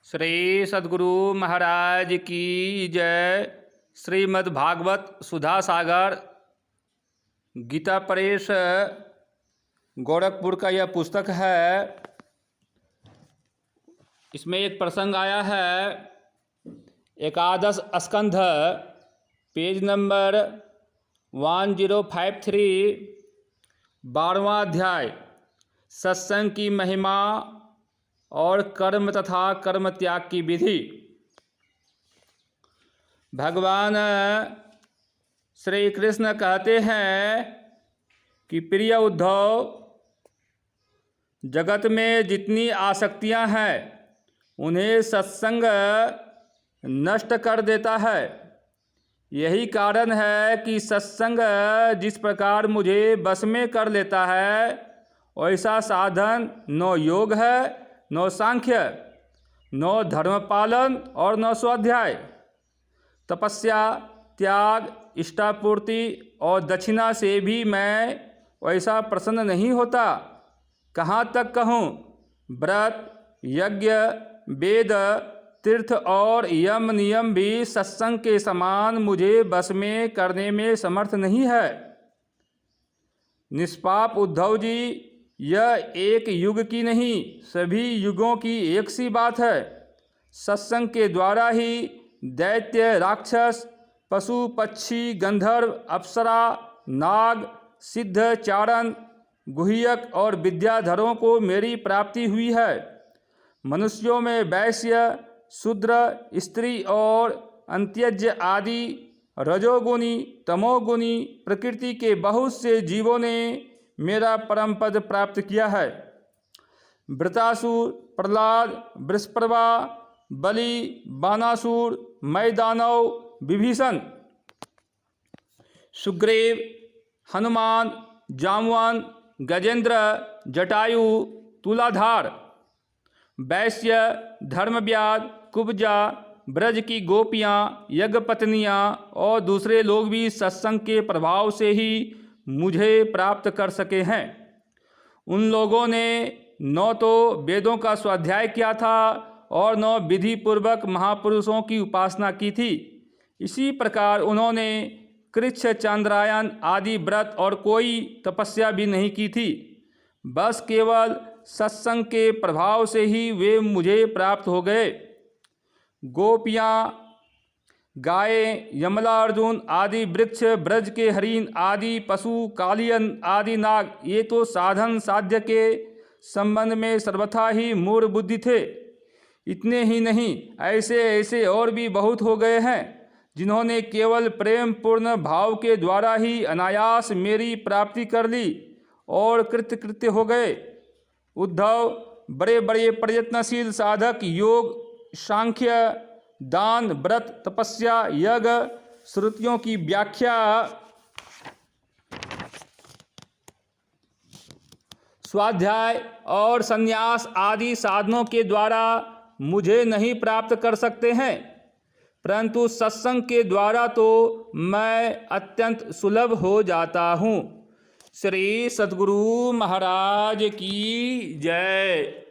श्री सद्गुरु महाराज की जय। श्रीमद् भागवत सुधा सागर गीता प्रेस गोरखपुर का यह पुस्तक है। इसमें एक प्रसंग आया है, एकादश स्कंध, पेज नंबर 1053, 12वां अध्याय, सत्संग की महिमा और कर्म तथा कर्म त्याग की विधि। भगवान श्री कृष्ण कहते हैं कि प्रिय उद्धव, जगत में जितनी आसक्तियां हैं उन्हें सत्संग नष्ट कर देता है। यही कारण है कि सत्संग जिस प्रकार मुझे बस में कर लेता है, वैसा साधन न योग है, न सांख्य, न धर्म पालन और न स्वाध्याय। तपस्या, त्याग, इष्टापूर्ति और दक्षिणा से भी मैं वैसा प्रसन्न नहीं होता। कहाँ तक कहूँ, व्रत, यज्ञ, वेद, तीर्थ और यम नियम भी सत्संग के समान मुझे बस में करने में समर्थ नहीं है। निष्पाप उद्धव जी, यह एक युग की नहीं, सभी युगों की एक सी बात है। सत्संग के द्वारा ही दैत्य, राक्षस, पशु, पक्षी, गंधर्व, अप्सरा, नाग, सिद्ध, चारण, गुह्यक और विद्याधरों को मेरी प्राप्ति हुई है। मनुष्यों में वैश्य, शूद्र, स्त्री और अंत्यज आदि रजोगुणी, तमोगुणी प्रकृति के बहुत से जीवों ने मेरा परम पद प्राप्त किया है। वृतासुर, प्रहलाद, वृषपर्वा, बलि, बानासुर, मैदानव, विभीषण, सुग्रीव, हनुमान, जामवन, गजेंद्र, जटायु, तुलाधार, वैश्य, धर्मव्याध, कुब्जा, ब्रज की गोपियाँ, यज्ञपत्नियाँ और दूसरे लोग भी सत्संग के प्रभाव से ही मुझे प्राप्त कर सके हैं। उन लोगों ने न तो वेदों का स्वाध्याय किया था और न विधि पूर्वक महापुरुषों की उपासना की थी। इसी प्रकार उन्होंने कृच्छ, चांद्रायन आदि व्रत और कोई तपस्या भी नहीं की थी। बस केवल सत्संग के प्रभाव से ही वे मुझे प्राप्त हो गए। गोपियाँ, गायें, यमलार्जुन आदि वृक्ष, ब्रज के हरिण आदि पशु, कालियन आदि नाग, ये तो साधन साध्य के संबंध में सर्वथा ही मूढ़ बुद्धि थे। इतने ही नहीं, ऐसे ऐसे और भी बहुत हो गए हैं जिन्होंने केवल प्रेम पूर्ण भाव के द्वारा ही अनायास मेरी प्राप्ति कर ली और कृतकृत्य हो गए। उद्धव, बड़े बड़े प्रयत्नशील साधक योग, सांख्य, दान, व्रत, तपस्या, यज्ञ, श्रुतियों की व्याख्या, स्वाध्याय और संन्यास आदि साधनों के द्वारा मुझे नहीं प्राप्त कर सकते हैं, परंतु सत्संग के द्वारा तो मैं अत्यंत सुलभ हो जाता हूँ। श्री सद्गुरु महाराज की जय।